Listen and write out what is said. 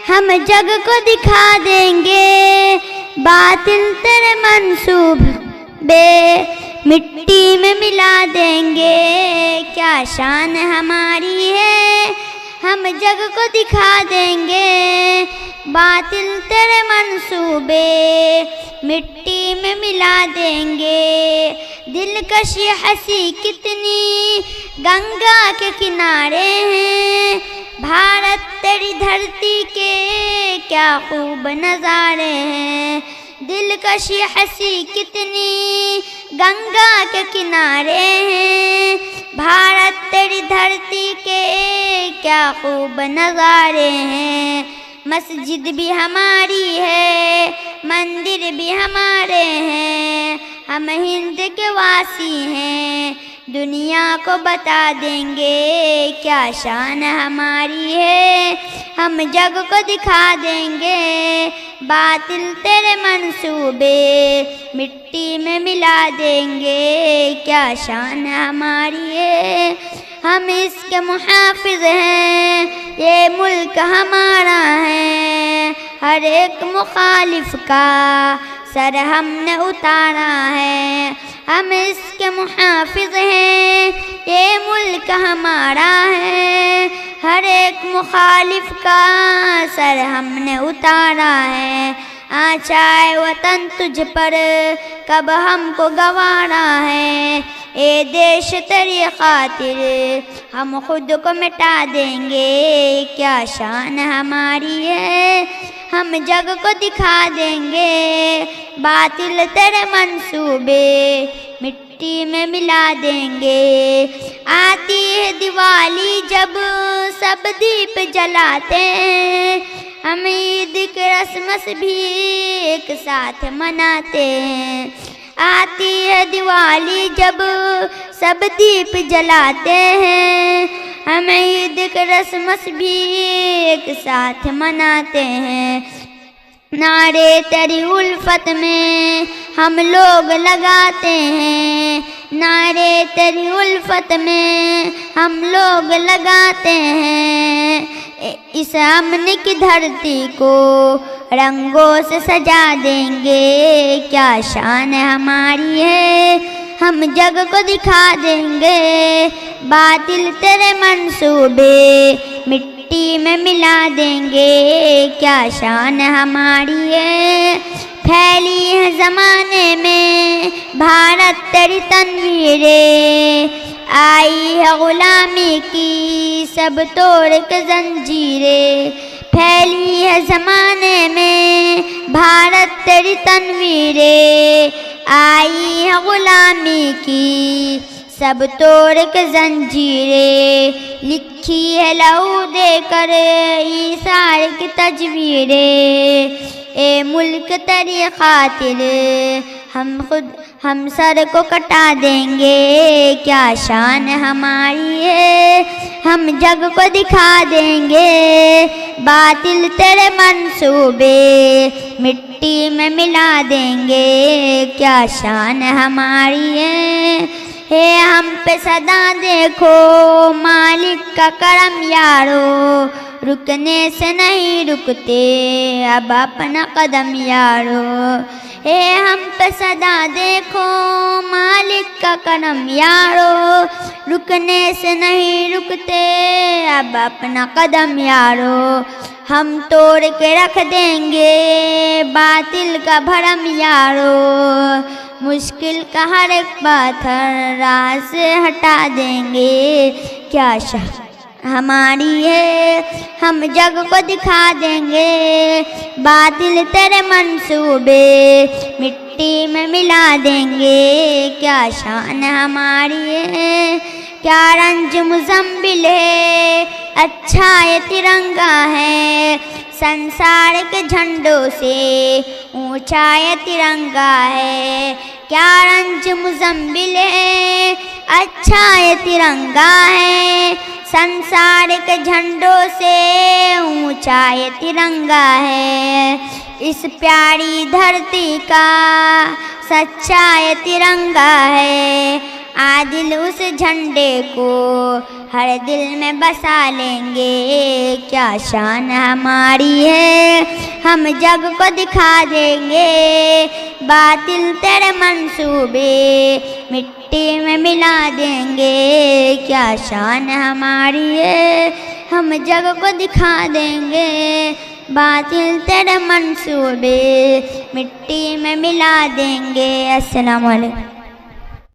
हम जग को दिखा देंगे बातिल तेरे मंसूबे मिट्टी में मिला देंगे। क्या शान हमारी है, हम जग को दिखा देंगे बातिल तेरे मंसूबे मिट्टी में मिला देंगे। दिलकशी हंसी कितनी गंगा के किनारे हैं, भारत तेरी धरती के क्या खूब नज़ारे हैं। दिलकशी हंसी कितनी गंगा के किनारे हैं, भारत तेरी धरती के क्या खूब नज़ारे हैं। मस्जिद भी हमारी है, मंदिर भी हमारे हैं, हम हिंद के वासी हैं, दुनिया को बता देंगे क्या शान हमारी है। हम जग को दिखा देंगे बातिल तेरे मंसूबे मिट्टी में मिला देंगे। क्या शान हमारी है, हम इसके मुहाफिज हैं, ये मुल्क हमारा है। हर एक मुखालिफ का सर हमने उतारा है, हम इसके मुहाफिज हैं, ये मुल्क हमारा है। हर एक मुखालिफ का सर हमने उतारा है। आचाए वतन तुझ पर कब हमको गवारा है, ए देश तेरी खातिर हम खुद को मिटा देंगे। क्या शान हमारी है, हम जग को दिखा देंगे बातिल तेरे मंसूबे मिट्टी में मिला देंगे। आती है दिवाली जब सब दीप जलाते हैं, हम ईद क्रिसमस भी एक साथ मनाते हैं। आती है दिवाली जब सब दीप जलाते हैं, हम ईद क्रिसमस भी एक साथ मनाते हैं। नारे तेरी उल्फत में हम लोग लगाते हैं, नारे तेरी उल्फत में हम लोग लगाते हैं। इस अमन की धरती को रंगों से सजा देंगे। क्या शान हमारी है, हम जग को दिखा देंगे बातिल तेरे मंसूबे मिट्टी में मिला देंगे। क्या शान हमारी है, फैली है ज़माने में भारत तेरी तनवीरें, आई है गुलामी की सब तोड़ के जंजीरें। फैली है ज़माने में भारत तेरी तनवीरें, आई है गुलामी की सब तोड़ के जंजीरें। लिखी है लहू देकर ईसार की तजवीरें, ए मुल्क तेरी खातिर हम सर को कटा देंगे। क्या शान हमारी है, हम जग को दिखा देंगे बातिल तेरे मंसूबे मिट्टी में मिला देंगे। क्या शान हमारी है हम पे सदा देखो मालिक का करम यारो, रुकने से नहीं रुकते अब अपना कदम यारो। हम पे सदा देखो मालिक का करम यारो, रुकने से नहीं रुकते अब अपना कदम यारो। हम तोड़ के रख देंगे बातिल का भरम यारो, मुश्किल का हर एक पाथर राह से हटा देंगे। क्या हमारी है, हम जग को दिखा देंगे बातिल तेरे मंसूबे मिट्टी में मिला देंगे। क्या शान हमारी है, क्या रंज मुज़म्मिल है, अच्छा ये तिरंगा है, संसार के झंडों से ऊंचा ये तिरंगा है। क्या रंज मुज़म्मिल है, अच्छा ये तिरंगा है, संसार के झंडों से ऊंचा ये तिरंगा है। इस प्यारी धरती का सच्चा ये तिरंगा है, आदिल उस झंडे को हर दिल में बसा लेंगे, क्या शान हमारी है, हम जग को दिखा देंगे। बातिल तेरे मंसूबे मिट्टी में मिला देंगे, क्या शान हमारी है, हम जग को दिखा देंगे। बातिल तेरे मंसूबे मिट्टी में मिला देंगे। अस्सलाम वालेकुम।